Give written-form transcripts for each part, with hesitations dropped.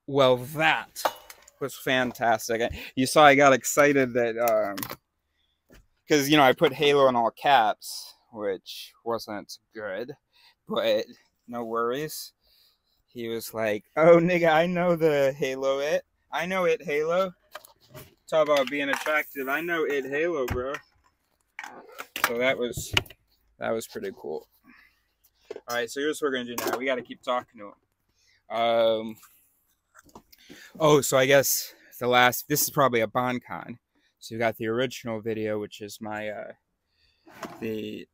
Well, that was fantastic. You saw I got excited that because I put Halo in all caps, which wasn't good, but no worries. He was like, "Oh, nigga, I know the Halo it. I know it Halo. Talk about being attractive. I know it Halo, bro." So that was pretty cool. All right, so here's what we're gonna do now. We got to keep talking to him. Oh, so I guess this is probably a BonCon. So you got the original video, which is my the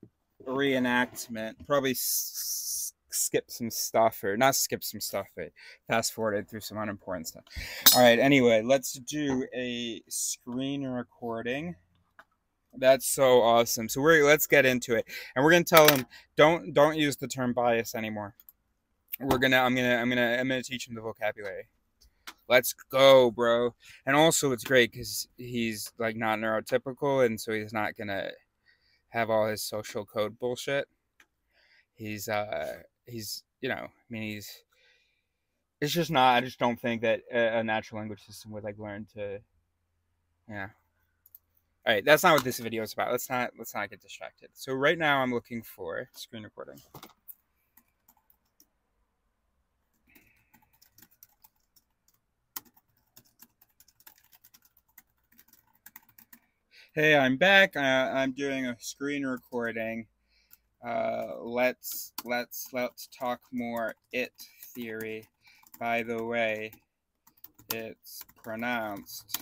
reenactment. Probably skip some stuff, or not skip some stuff, but fast forwarded through some unimportant stuff. All right. Anyway, let's do a screen recording. That's so awesome. So let's get into it, and we're gonna tell him don't use the term bias anymore. I'm gonna teach him the vocabulary. Let's go, bro. And also it's great because he's like not neurotypical, and so he's not gonna have all his social code bullshit. He's it's just not. I just don't think that a natural language system would like learn to, yeah. All right, that's not what this video is about. Let's not get distracted. So right now I'm looking for screen recording. Hey, I'm back. I'm doing a screen recording. Let's talk more it theory. By the way, it's pronounced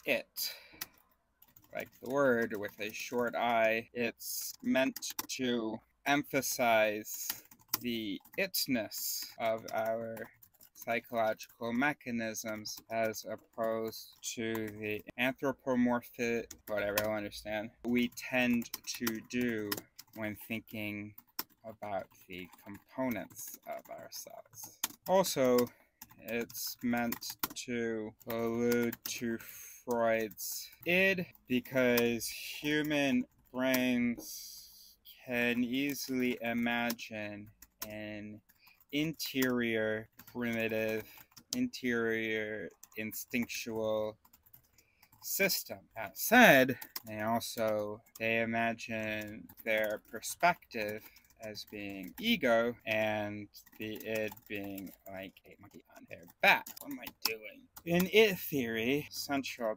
it, like the word with a short I. It's meant to emphasize the itness of our psychological mechanisms as opposed to the anthropomorphic, whatever, I'll understand, we tend to do when thinking about the components of ourselves. Also, it's meant to allude to Freud's id because human brains can easily imagine an interior, primitive, interior, instinctual system. That said, they imagine their perspective as being ego and the id being like a monkey on their back. What am I doing? In it theory, central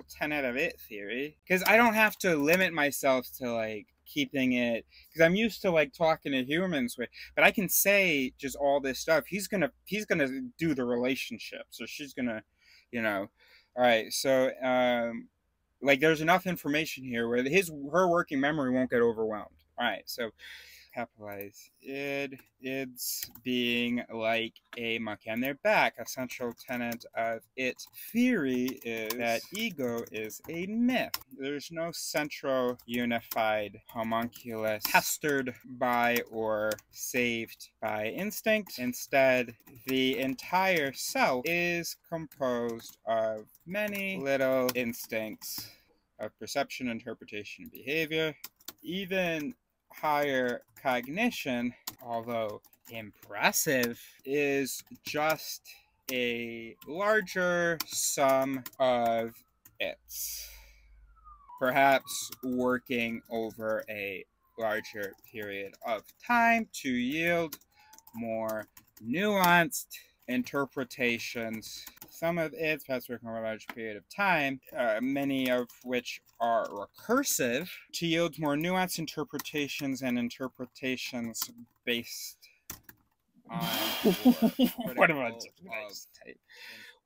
tenet of it theory, because I don't have to limit myself to like keeping it, because I'm used to like talking to humans with, but I can say just all this stuff. He's gonna do the relationship, or she's gonna, all right. So like there's enough information here where her working memory won't get overwhelmed. All right, so capitalize ids being like a monkey on their back. A central tenet of it theory is that ego is a myth. There's no central unified homunculus pestered by or saved by instinct. Instead, the entire self is composed of many little instincts of perception, interpretation, and behavior. Even higher cognition, although impressive, is just a larger sum of its, perhaps working over a larger period of time to yield more nuanced interpretations. Some of its perhaps working over a large period of time, many of which are recursive, to yield more nuanced interpretations and interpretations based on what about type.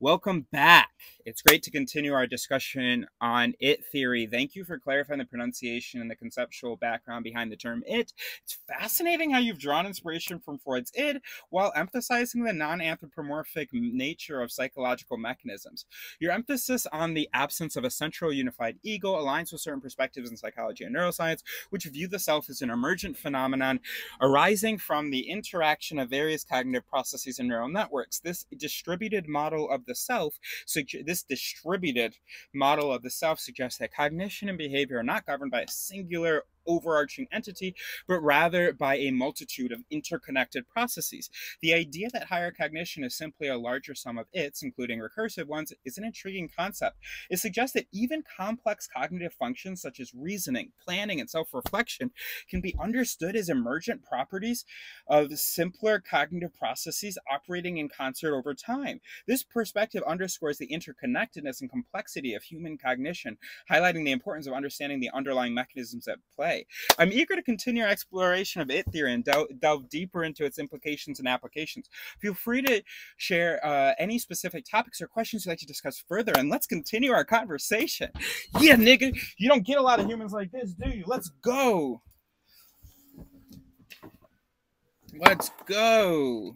Welcome back. It's great to continue our discussion on it theory. Thank you for clarifying the pronunciation and the conceptual background behind the term it. It's fascinating how you've drawn inspiration from Freud's id while emphasizing the non-anthropomorphic nature of psychological mechanisms. Your emphasis on the absence of a central unified ego aligns with certain perspectives in psychology and neuroscience, which view the self as an emergent phenomenon arising from the interaction of various cognitive processes and neural networks. This distributed model of the self suggests that cognition and behavior are not governed by a singular overarching entity, but rather by a multitude of interconnected processes. The idea that higher cognition is simply a larger sum of its, including recursive ones, is an intriguing concept. It suggests that even complex cognitive functions such as reasoning, planning, and self-reflection can be understood as emergent properties of simpler cognitive processes operating in concert over time. This perspective underscores the interconnectedness and complexity of human cognition, highlighting the importance of understanding the underlying mechanisms at play. I'm eager to continue our exploration of it theory and delve deeper into its implications and applications. Feel free to share any specific topics or questions you'd like to discuss further, and let's continue our conversation. Yeah, nigga, you don't get a lot of humans like this, do you? Let's go. Let's go.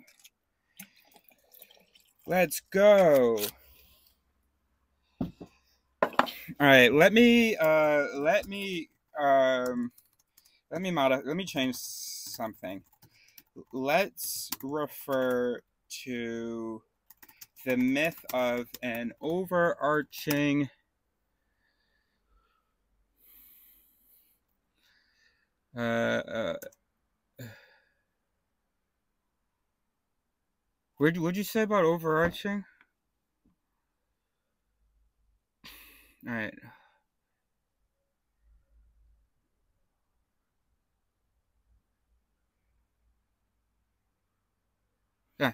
Let's go. All right, let me change something. Let's refer to the myth of an overarching what'd you say about overarching? All right. Yeah.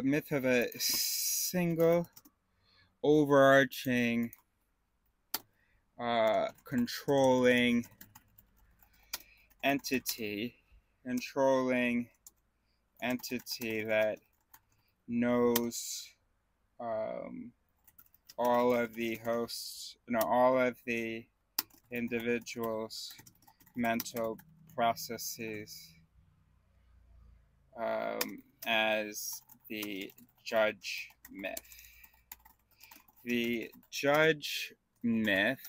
Myth of a single overarching controlling entity that knows all of the hosts, all of the individuals' mental processes as the judge myth. The judge myth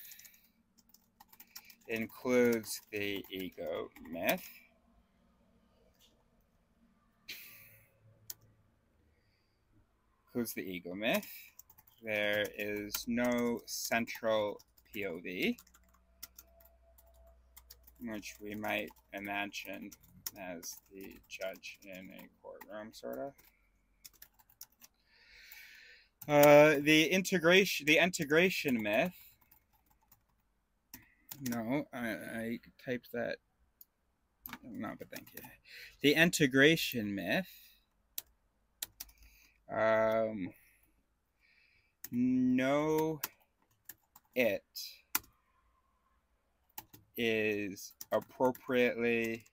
includes the ego myth, There is no central POV, which we might imagine as the judge in a courtroom, sort of. The integration myth. No, I typed that. No, but thank you. The integration myth. No, it is appropriately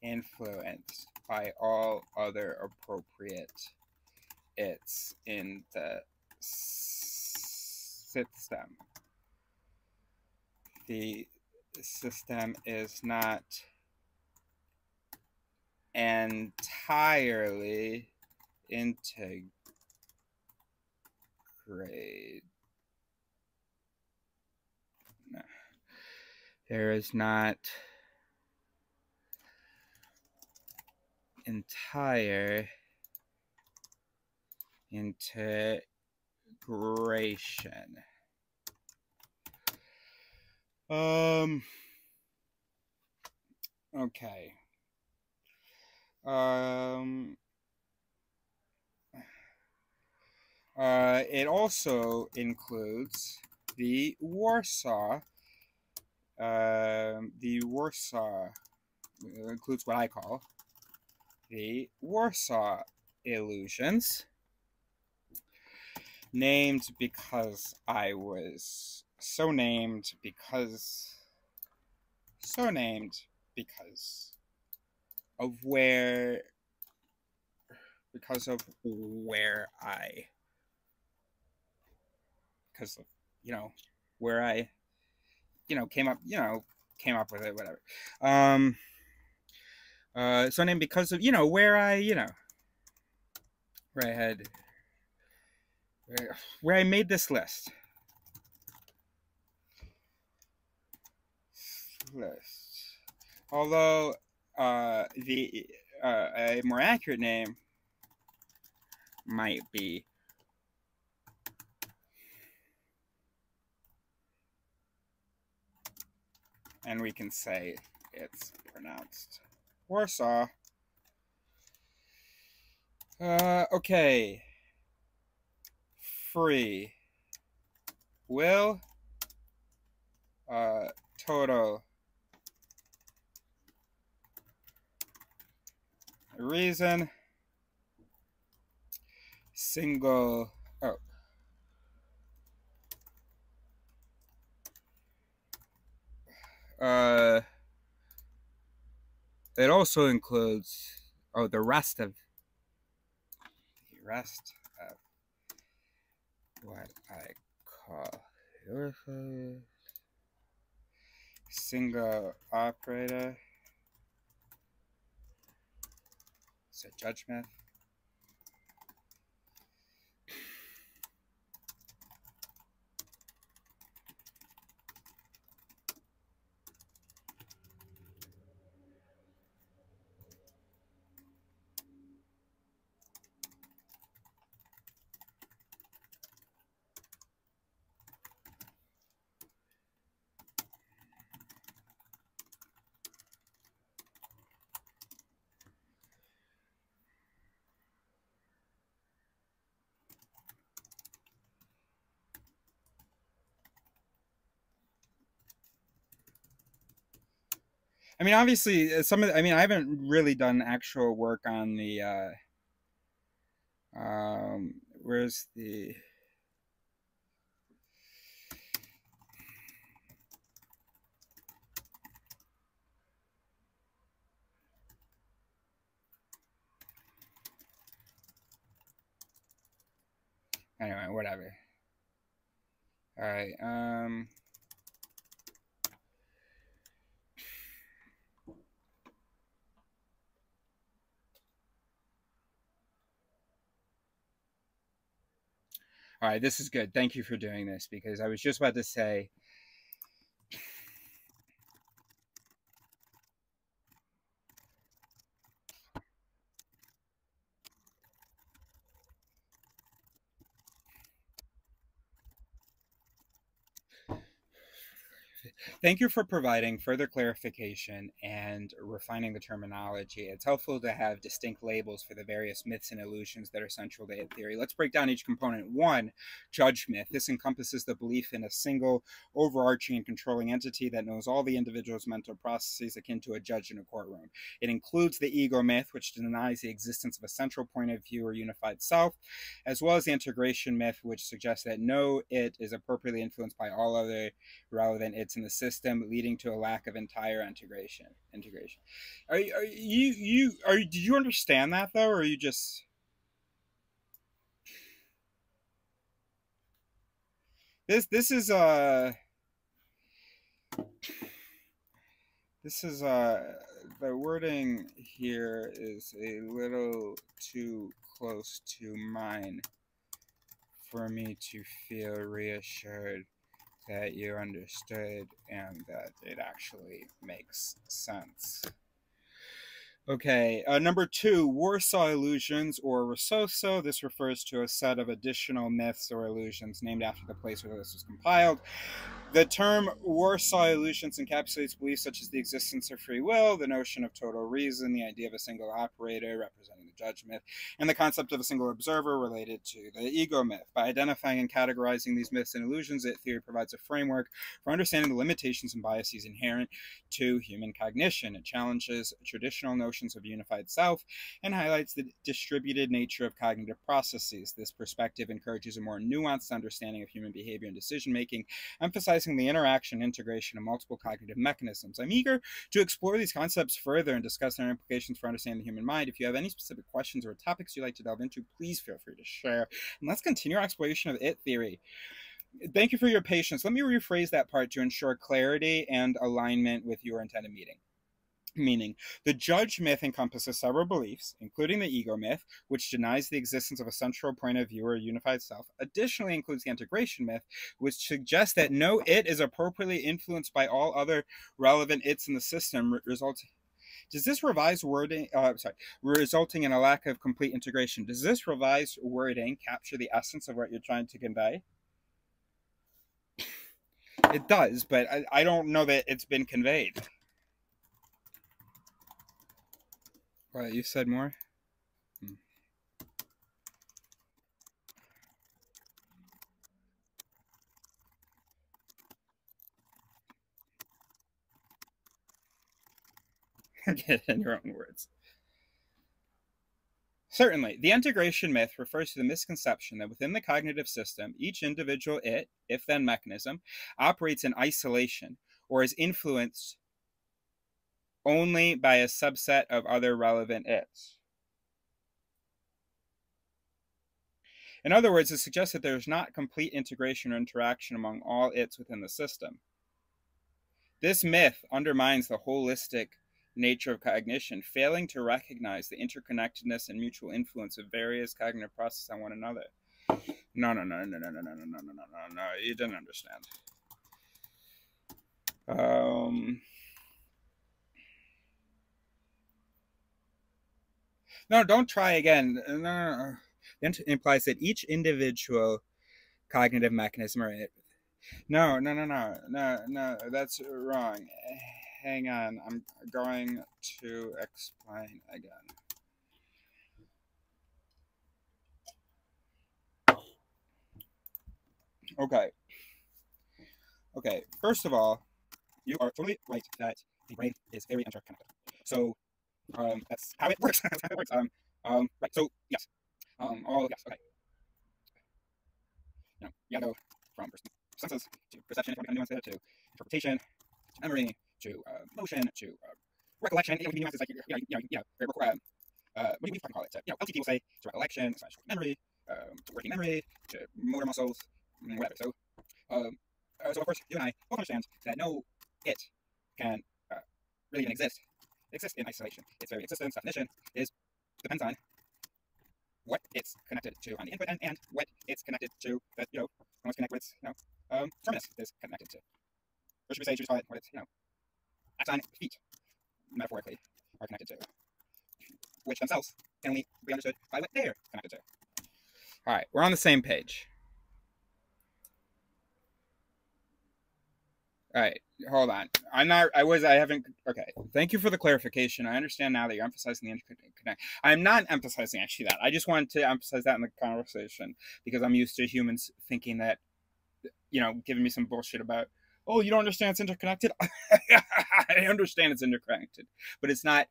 influenced by all other appropriate it's in the system. The system is not entirely integrated. No. There is not entire integration. Okay. It also includes the Warsaw. Includes what I call the Warsaw illusions, named because I was so named because of where I came up with it, whatever. So named because of where I made this list. Although a more accurate name might be And we can say it's pronounced Warsaw. Okay. Free. Will. Total. Reason. Single. Oh. It also includes the rest of what I call single operator. So judgment. I mean, obviously, I haven't really done actual work on the. Where's the? Anyway, whatever. All right. All right, this is good. Thank you for doing this, because I was just about to say. Thank you for providing further clarification and refining the terminology. It's helpful to have distinct labels for the various myths and illusions that are central to it theory. Let's break down each component. 1, judge myth. This encompasses the belief in a single, overarching and controlling entity that knows all the individual's mental processes, akin to a judge in a courtroom. It includes the ego myth, which denies the existence of a central point of view or unified self, as well as the integration myth, which suggests that no it is appropriately influenced by all other relevant it's in the system, leading to a lack of entire integration. Did you understand that though, or are you just? This is the wording here is a little too close to mine for me to feel reassured that you understood and that it actually makes sense. Okay, number 2, Warsaw illusions, or Rososo. This refers to a set of additional myths or illusions named after the place where this was compiled. The term Warsaw illusions encapsulates beliefs such as the existence of free will, the notion of total reason, the idea of a single operator representing the judge myth, and the concept of a single observer related to the ego myth. By identifying and categorizing these myths and illusions, it theory provides a framework for understanding the limitations and biases inherent to human cognition. It challenges traditional notions of unified self and highlights the distributed nature of cognitive processes. This perspective encourages a more nuanced understanding of human behavior and decision making, emphasizing the interaction and integration of multiple cognitive mechanisms. I'm eager to explore these concepts further and discuss their implications for understanding the human mind. If you have any specific questions or topics you'd like to delve into, please feel free to share. And let's continue our exploration of it theory. Thank you for your patience. Let me rephrase that part to ensure clarity and alignment with your intended meaning. Meaning, the judge myth encompasses several beliefs, including the ego myth, which denies the existence of a central point of view or a unified self. Additionally, includes the integration myth, which suggests that no it is appropriately influenced by all other relevant it's in the system, does this revised wording, resulting in a lack of complete integration? Does this revised wording capture the essence of what you're trying to convey? It does, but I don't know that it's been conveyed. Well, you said more? Get it in your own words. Certainly, the integration myth refers to the misconception that within the cognitive system, each individual it, if then mechanism, operates in isolation or is influenced only by a subset of other relevant its. In other words, it suggests that there is not complete integration or interaction among all its within the system. This myth undermines the holistic nature of cognition, failing to recognize the interconnectedness and mutual influence of various cognitive processes on one another. No, you didn't understand. No, don't try again. No. It implies that each individual cognitive mechanism or it. No, that's wrong. Hang on, I'm going to explain again. Okay, first of all, you are totally right that the brain is very interconnected. So, that's how it works. That's how it works. Right. So, yes. All yes. Okay. You gotta go from senses to perception, if you want to nuance it, to interpretation, to memory, to motion, to recollection. You know, nuances like what do you fucking call it? LTT will say to recollection, / memory, to working memory, to motor muscles, whatever. So, so of course, you and I both understand that no it can really even exist in isolation. Its very existence, definition, depends on what it's connected to on the input end and what it's connected to that, almost connect with terminus is connected to. Or should we say, call it what it's, axon feet, metaphorically, are connected to, which themselves can only be understood by what they're connected to. All right, we're on the same page. All right, hold on. Okay, thank you for the clarification. I understand now that you're emphasizing the interconnect. I'm not emphasizing actually that. I just wanted to emphasize that in the conversation because I'm used to humans thinking that, giving me some bullshit about, oh, you don't understand it's interconnected? I understand it's interconnected, but it's not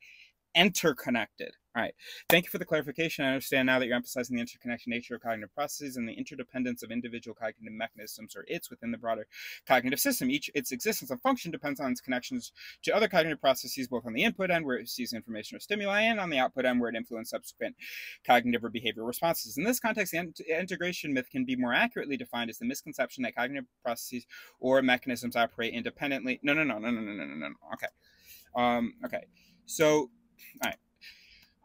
interconnected. All right. Thank you for the clarification. I understand now that you're emphasizing the interconnected nature of cognitive processes and the interdependence of individual cognitive mechanisms or its within the broader cognitive system. Its existence and function depends on its connections to other cognitive processes, both on the input end, where it receives information or stimuli, and on the output end, where it influences subsequent cognitive or behavioral responses. In this context, the integration myth can be more accurately defined as the misconception that cognitive processes or mechanisms operate independently. No. Okay. So, all right.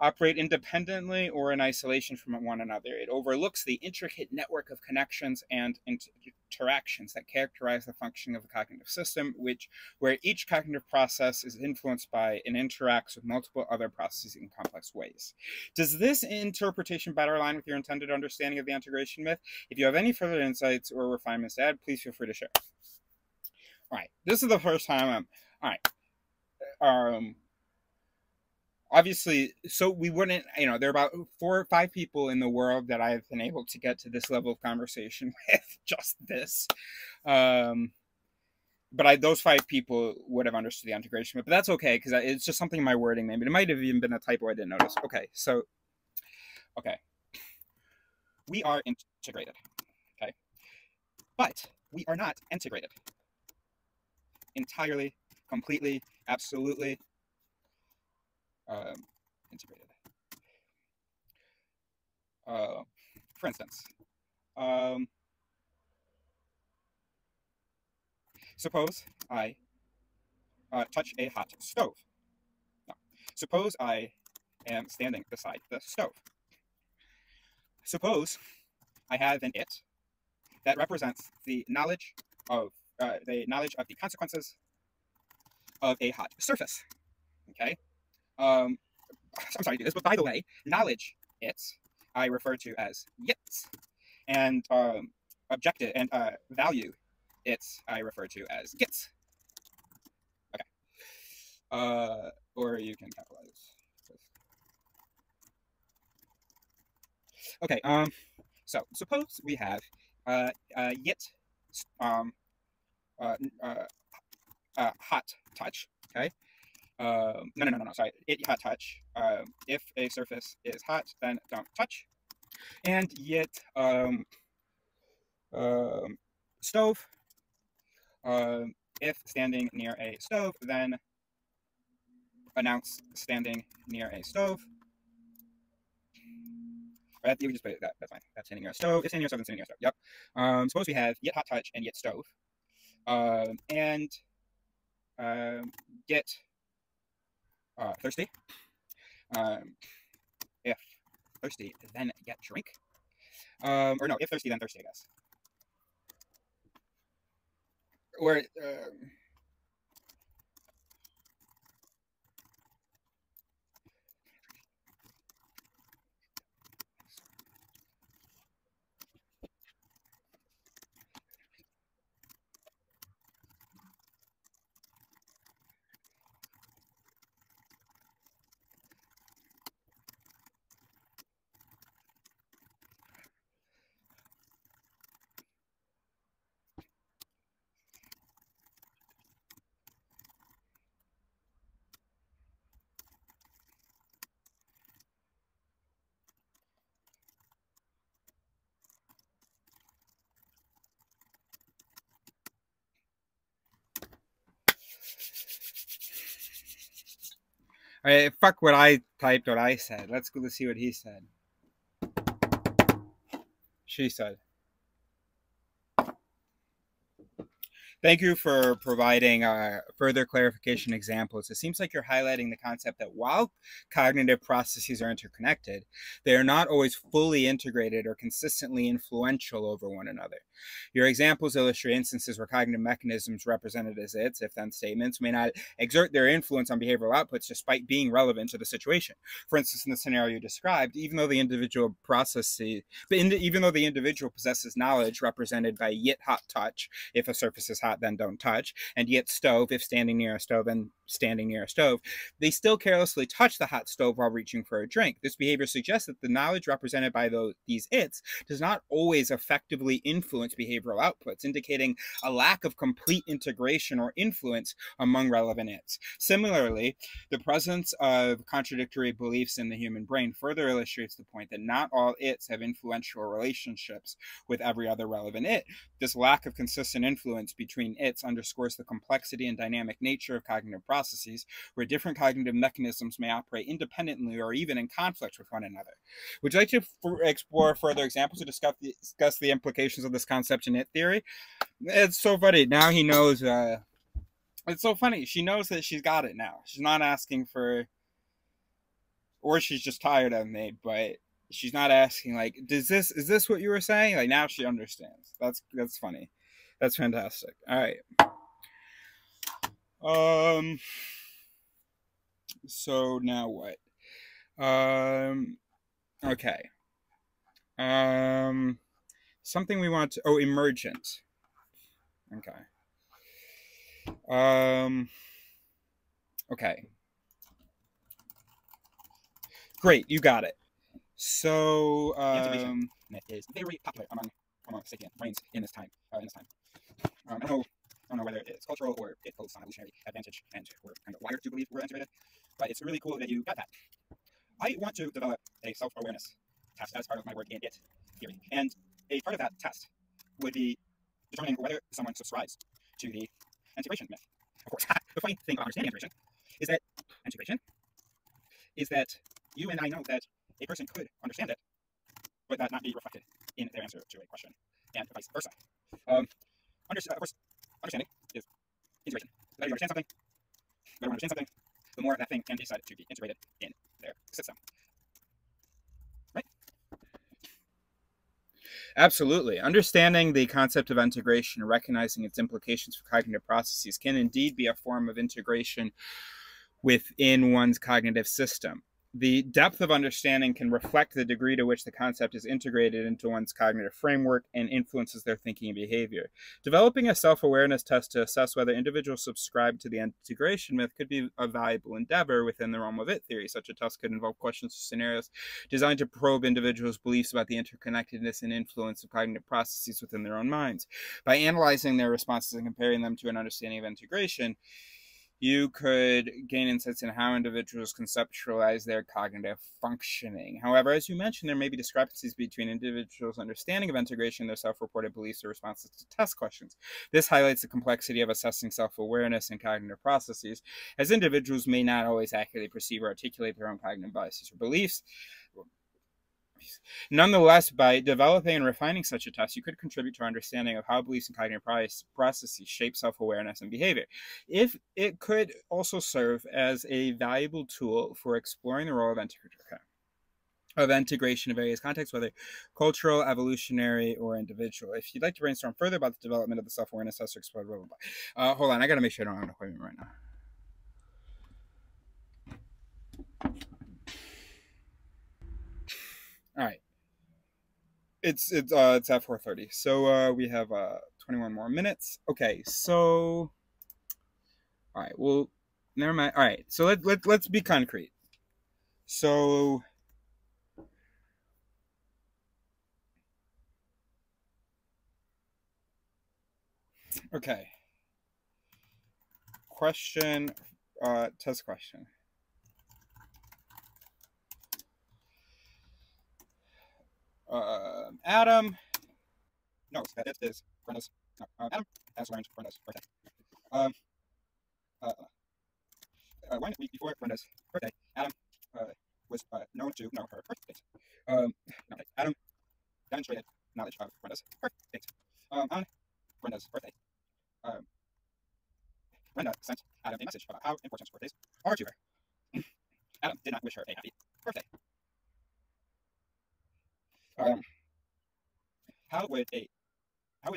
Operate independently or in isolation from one another. It overlooks the intricate network of connections and interactions that characterize the functioning of the cognitive system, where each cognitive process is influenced by and interacts with multiple other processes in complex ways. Does this interpretation better align with your intended understanding of the integration myth? If you have any further insights or refinements to add, please feel free to share. All right, this is the first time all right. Obviously, so we wouldn't, there are about 4 or 5 people in the world that I've been able to get to this level of conversation with, just this. But those 5 people would have understood the integration, but that's okay, because it's just something in my wording, maybe. It might have even been a typo I didn't notice. Okay. We are integrated, okay? But we are not integrated. Entirely, completely, absolutely. Integrated. For instance, suppose I touch a hot stove. No. Suppose I am standing beside the stove. Suppose I have an it that represents the knowledge of the consequences of a hot surface. Okay. I'm sorry to do this, but by the way, knowledge its I refer to as yits, and objective and value its I refer to as gits. Okay. Or you can capitalize. Okay. So suppose we have yit hot touch. Okay. No. Sorry. It hot touch. If a surface is hot, then don't touch. And yet stove. If standing near a stove, then announce standing near a stove. Right, you just put it, that's fine. That's standing near a stove. It's standing near a stove and standing near a stove. Yep. Suppose we have yet hot touch and yet stove. And get thirsty. If thirsty, then get drink. Or no, if thirsty, then thirsty, I guess. Or fuck what I typed, what I said. Let's go to see what he said. She said. Thank you for providing further clarification examples. It seems like you're highlighting the concept that while cognitive processes are interconnected, they are not always fully integrated or consistently influential over one another. Your examples illustrate instances where cognitive mechanisms represented as its, if-then statements may not exert their influence on behavioral outputs despite being relevant to the situation. For instance, in the scenario you described, even though the individual possesses knowledge represented by yet hot touch, if a surface is hot, then don't touch, and yet stove, if standing near a stove, then standing near a stove, they still carelessly touch the hot stove while reaching for a drink. This behavior suggests that the knowledge represented by these its does not always effectively influence behavioral outputs, indicating a lack of complete integration or influence among relevant its. Similarly, the presence of contradictory beliefs in the human brain further illustrates the point that not all its have influential relationships with every other relevant it. This lack of consistent influence between its underscores the complexity and dynamic nature of cognitive processes, where different cognitive mechanisms may operate independently or even in conflict with one another. Would you like to explore further examples to discuss the implications of this concept in it theory? It's so funny. Now he knows. It's so funny. She knows that she's got it now. She's not asking for, or she's just tired of me, but she's not asking like, is this what you were saying? Like, now she understands. That's funny. That's fantastic. All right. So now what? Okay. Something we want to, emergent. Okay. Okay. Great, you got it. So, is very popular among sapient brains in this time. I don't know whether it's cultural or it holds some evolutionary advantage, and we're kind of wired to believe we're integrated. But it's really cool that you got that. I want to develop a self-awareness test as part of my work in it theory, and a part of that test would be determining whether someone subscribes to the integration myth. Of course, the funny thing about understanding integration is that you and I know that a person could understand it, but that not be reflected in their answer to a question, and vice versa. Of course, understanding is integration. The better you understand something, the more that thing can be decided to be integrated in their system. Right? Absolutely. Understanding the concept of integration and recognizing its implications for cognitive processes can indeed be a form of integration within one's cognitive system. the depth of understanding can reflect the degree to which the concept is integrated into one's cognitive framework and influences their thinking and behavior. Developing a self-awareness test to assess whether individuals subscribe to the integration myth could be a valuable endeavor within the realm of it theory. Such a test could involve questions or scenarios designed to probe individuals' beliefs about the interconnectedness and influence of cognitive processes within their own minds. By analyzing their responses and comparing them to an understanding of integration, you could gain insights in how individuals conceptualize their cognitive functioning. However, as you mentioned, there may be discrepancies between individuals' understanding of integration and their self-reported beliefs or responses to test questions. This highlights the complexity of assessing self-awareness and cognitive processes, as individuals may not always accurately perceive or articulate their own cognitive biases or beliefs. Nonetheless, by developing and refining such a test, you could contribute to our understanding of how beliefs and cognitive processes shape self-awareness and behavior. If it could also serve as a valuable tool for exploring the role of integration in various contexts, whether cultural, evolutionary, or individual. If you'd like to brainstorm further about the development of the self-awareness test or explore, blah, blah, blah. Hold on, I gotta make sure I don't have an appointment right now. All right. It's at 4:30, so we have 21 more minutes. Okay, so all right, well, never mind. All right, so let's be concrete. So okay, question, test question. Adam, no, that is Brenda's. No, Adam has learned Brenda's birthday. Um, one week before Brenda's birthday, Adam was known to know her birth date. No, Adam demonstrated knowledge of Brenda's birth date. On Brenda's birthday, Brenda sent Adam a message about how important birthdays are to her. Adam did not wish her a happy birthday. Um, how would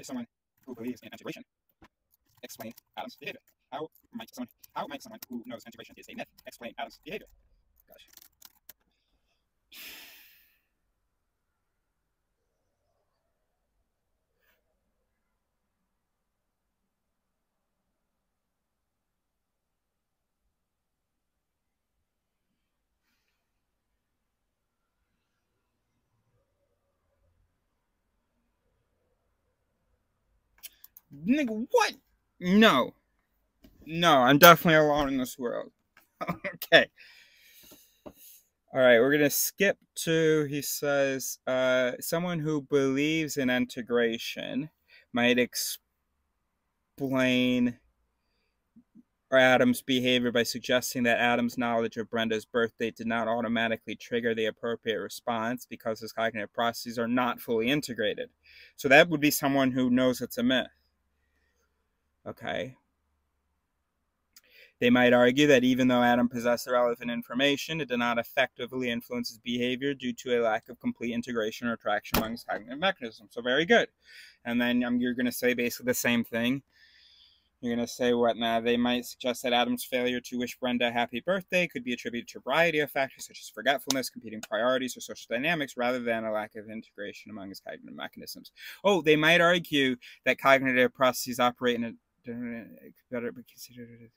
someone who believes in integration explain Adam's behavior? How might someone who knows integration is a myth explain Adam's behavior? Gosh. Nigga, what? No. No, I'm definitely alone in this world. Okay. All right, we're going to skip to, he says, someone who believes in integration might explain Adam's behavior by suggesting that Adam's knowledge of Brenda's birth date did not automatically trigger the appropriate response because his cognitive processes are not fully integrated. So that would be someone who knows it's a myth. Okay. They might argue that even though Adam possessed the relevant information, it did not effectively influence his behavior due to a lack of complete integration or traction among his cognitive mechanisms. So very good. And then you're going to say basically the same thing. You're going to say what now? They might suggest that Adam's failure to wish Brenda a happy birthday could be attributed to a variety of factors such as forgetfulness, competing priorities, or social dynamics, rather than a lack of integration among his cognitive mechanisms. Oh, they might argue that cognitive processes operate in a better be considered.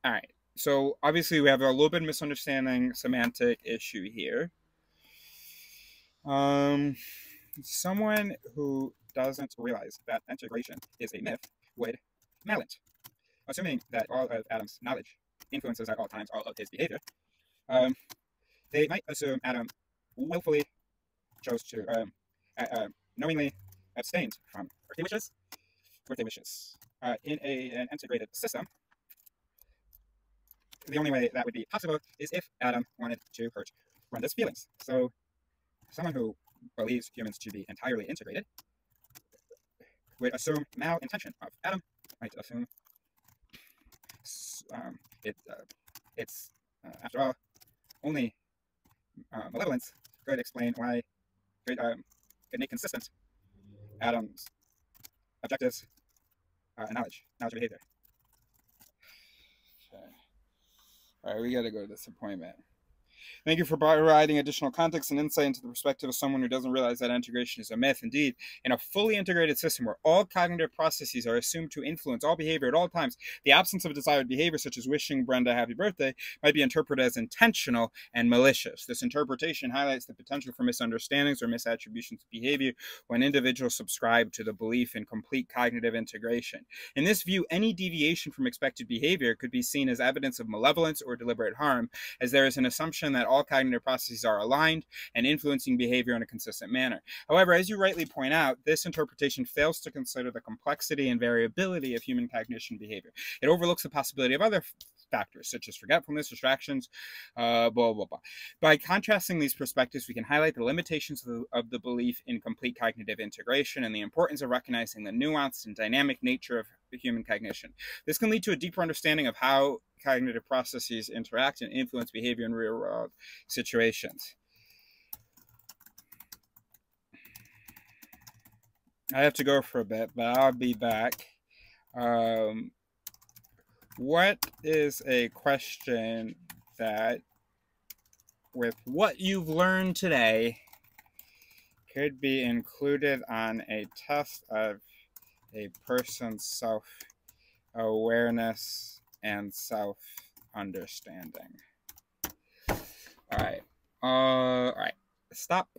All right. So obviously we have a little bit of misunderstanding semantic issue here. Someone who doesn't realize that integration is a myth would malint, assuming that all of Adam's knowledge influences at all times all of his behavior. They might assume Adam willfully chose to knowingly abstained from birthday wishes. In an integrated system, the only way that would be possible is if Adam wanted to hurt Brenda's feelings. So someone who believes humans to be entirely integrated would assume malintention of Adam, might assume it's after all, only malevolence could explain why, could make consistent Adam's objectives knowledge of behavior. Okay. All right, we got to go to this appointment. Thank you for providing additional context and insight into the perspective of someone who doesn't realize that integration is a myth. Indeed, in a fully integrated system where all cognitive processes are assumed to influence all behavior at all times, the absence of desired behavior, such as wishing Brenda a happy birthday, might be interpreted as intentional and malicious. This interpretation highlights the potential for misunderstandings or misattributions of behavior when individuals subscribe to the belief in complete cognitive integration. In this view, any deviation from expected behavior could be seen as evidence of malevolence or deliberate harm, as there is an assumption that all cognitive processes are aligned and influencing behavior in a consistent manner. However, as you rightly point out, this interpretation fails to consider the complexity and variability of human cognition behavior. It overlooks the possibility of other factors, such as forgetfulness, distractions, blah, blah, blah. By contrasting these perspectives, we can highlight the limitations of the belief in complete cognitive integration and the importance of recognizing the nuanced and dynamic nature of human cognition. This can lead to a deeper understanding of how cognitive processes interact and influence behavior in real-world situations. I have to go for a bit, but I'll be back. What is a question that, with what you've learned today, could be included on a test of a person's self-awareness and self-understanding? All right. Stop.